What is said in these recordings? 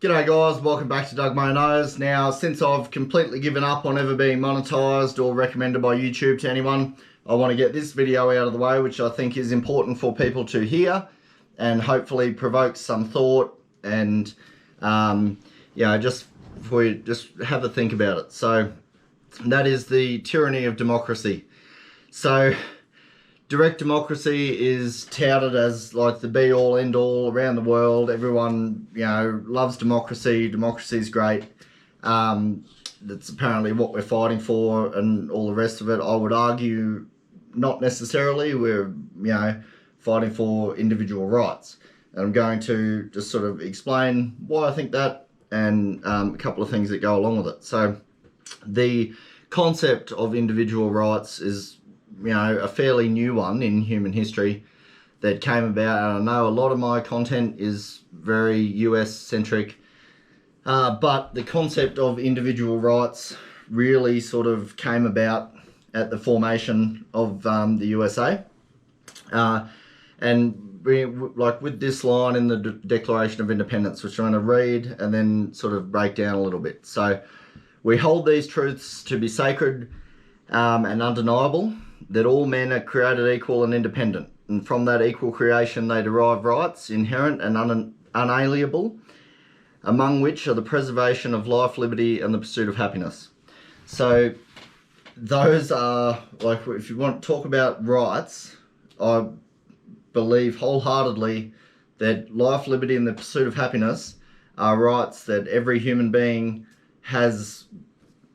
G'day guys, welcome back to Doug My Nose. Now, since I've completely given up on ever being monetized or recommended by YouTube to anyone, I want to get this video out of the way, which I think is important for people to hear and hopefully provoke some thought and, just for you, just have a think about it. So, that is the tyranny of democracy. So, direct democracy is touted as like the be-all, end-all around the world. Everyone, loves democracy. Democracy is great. That's apparently what we're fighting for and all the rest of it. I would argue not necessarily. We're, fighting for individual rights. And I'm going to just sort of explain why I think that and a couple of things that go along with it. So the concept of individual rights is a fairly new one in human history that came about, and I know a lot of my content is very US centric, but the concept of individual rights really sort of came about at the formation of the USA, and with this line in the Declaration of Independence, which I'm going to read and then sort of break down a little bit. So we hold these truths to be sacred and undeniable, that all men are created equal and independent, and from that equal creation they derive rights inherent and unalienable, among which are the preservation of life, liberty, and the pursuit of happiness. So those are, like, if you want to talk about rights, I believe wholeheartedly that life, liberty, and the pursuit of happiness are rights that every human being has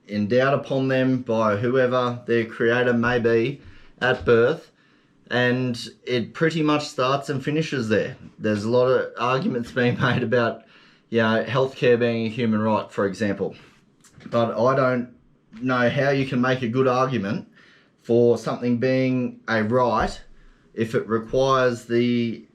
endowed upon them by whoever their creator may be at birth, and it pretty much starts and finishes there. There's a lot of arguments being made about healthcare being a human right, for example, but I don't know how you can make a good argument for something being a right if it requires the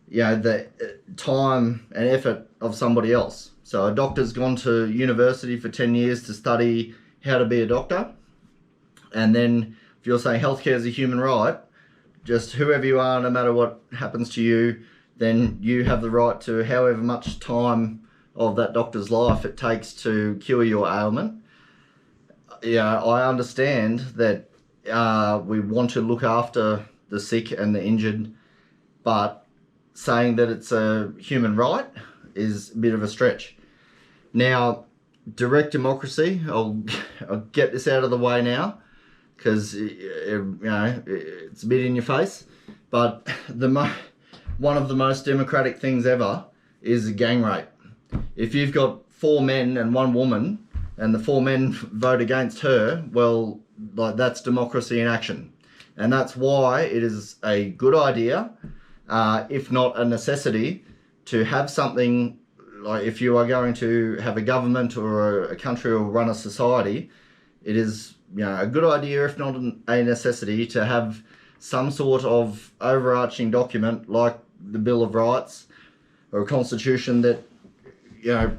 the time and effort of somebody else. So a doctor's gone to university for 10 years to study how to be a doctor. And then if you're saying healthcare is a human right, just whoever you are, no matter what happens to you, then you have the right to however much time of that doctor's life it takes to cure your ailment. I understand that we want to look after the sick and the injured, but saying that it's a human right is a bit of a stretch. Now, direct democracy, I'll get this out of the way now because it's a bit in your face, but one of the most democratic things ever is a gang rape. If you've got 4 men and 1 woman and the 4 men vote against her, well, that's democracy in action. And that's why it is a good idea, if not a necessity, to have something like, if you are going to have a government or a country or run a society, it is a good idea, if not a necessity, to have some sort of overarching document like the Bill of Rights or a constitution that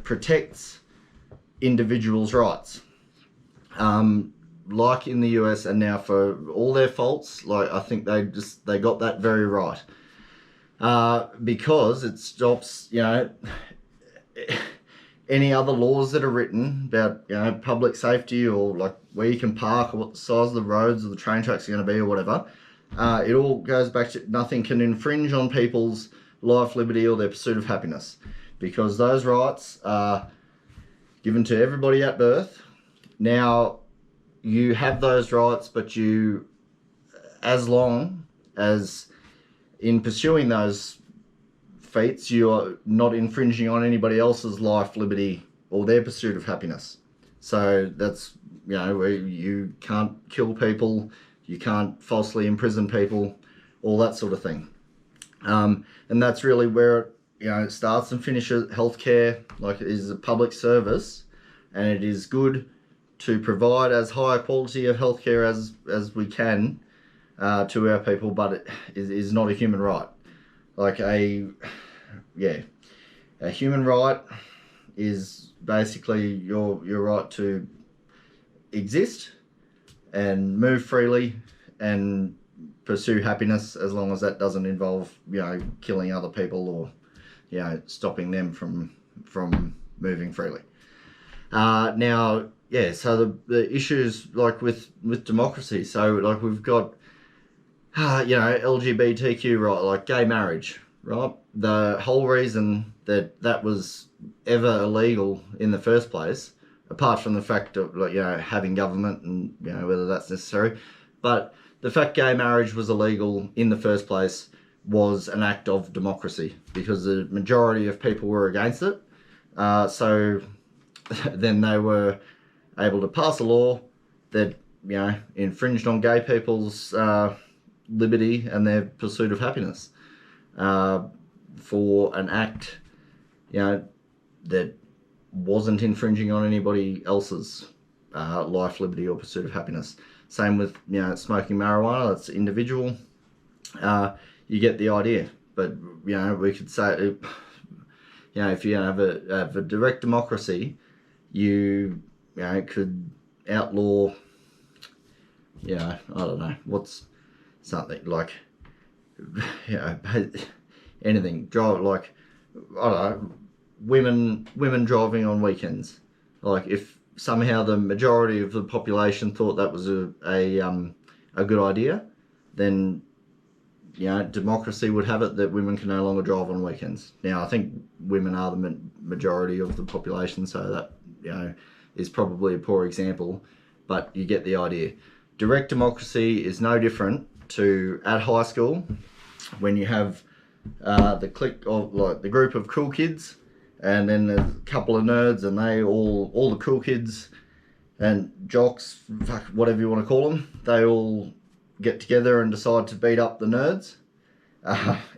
protects individuals' rights. Like in the US, and now for all their faults, I think they got that very right. Because it stops, any other laws that are written about, public safety or like where you can park or what the size of the roads or the train tracks are going to be or whatever. It all goes back to nothing can infringe on people's life, liberty, or their pursuit of happiness, because those rights are given to everybody at birth. Now, you have those rights, but as long as in pursuing those feats, you are not infringing on anybody else's life, liberty, or their pursuit of happiness. So that's, where you can't kill people, you can't falsely imprison people, all that sort of thing. And that's really where it starts and finishes. Healthcare, it is a public service, and it is good to provide as high a quality of healthcare as we can to our people, but it is not a human right. A human right is basically your right to exist and move freely and pursue happiness, as long as that doesn't involve killing other people or stopping them from moving freely. Now, yeah, so the issues like with democracy, so like we've got LGBTQ, right, like gay marriage, right? The whole reason that was ever illegal in the first place, apart from the fact of having government and whether that's necessary, but the fact gay marriage was illegal in the first place was an act of democracy because the majority of people were against it. So then they were able to pass a law that infringed on gay people's liberty and their pursuit of happiness for an act that wasn't infringing on anybody else's life, liberty, or pursuit of happiness. Same with smoking marijuana. That's individual. You get the idea. But we could say if you have a direct democracy, you could outlaw I don't know what's something like anything, drive, like I don't know, women driving on weekends. Like if somehow the majority of the population thought that was a good idea, then democracy would have it that women can no longer drive on weekends. Now I think women are the majority of the population, so that is probably a poor example, but you get the idea. Direct democracy is no different to at high school when you have the clique of like the group of cool kids, and then there's a couple of nerds, and they all the cool kids and jocks, whatever you want to call them, they all get together and decide to beat up the nerds.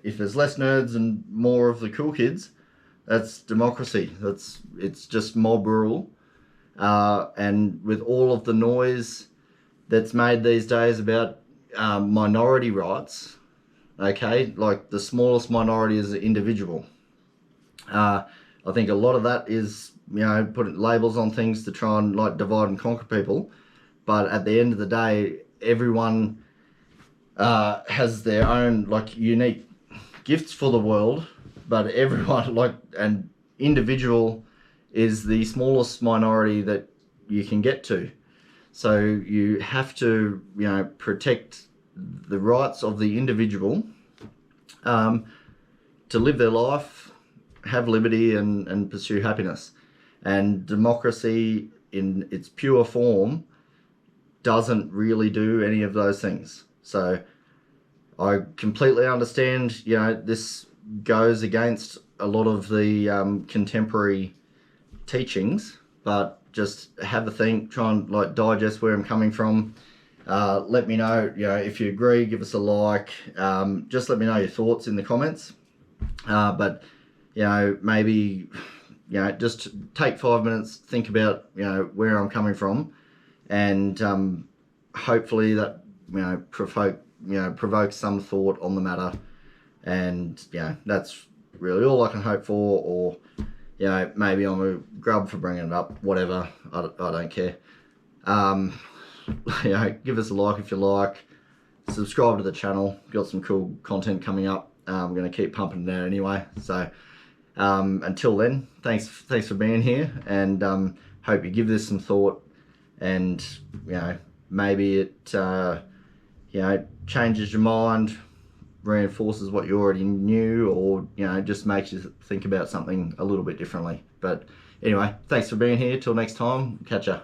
If there's less nerds and more of the cool kids, that's democracy. It's just mob rule. And with all of the noise that's made these days about minority rights, okay, like the smallest minority is an individual. I think a lot of that is putting labels on things to try and like divide and conquer people, but at the end of the day, everyone has their own like unique gifts for the world, but everyone like an individual is the smallest minority that you can get to. So you have to protect the rights of the individual to live their life, have liberty, and pursue happiness. And democracy in its pure form doesn't really do any of those things. So I completely understand, this goes against a lot of the contemporary teachings, but just have a think, try and like digest where I'm coming from. Let me know, if you agree, give us a like. Just let me know your thoughts in the comments. But maybe just take 5 minutes, think about where I'm coming from, and hopefully that provoke some thought on the matter. And that's really all I can hope for. Or maybe I'm a grub for bringing it up, whatever. I don't care. Give us a like if you like, subscribe to the channel, got some cool content coming up. I'm going to keep pumping it out anyway, so until then, thanks for being here, and hope you give this some thought, and maybe it changes your mind, reinforces what you already knew, or just makes you think about something a little bit differently. But anyway, thanks for being here. Till next time, catch ya.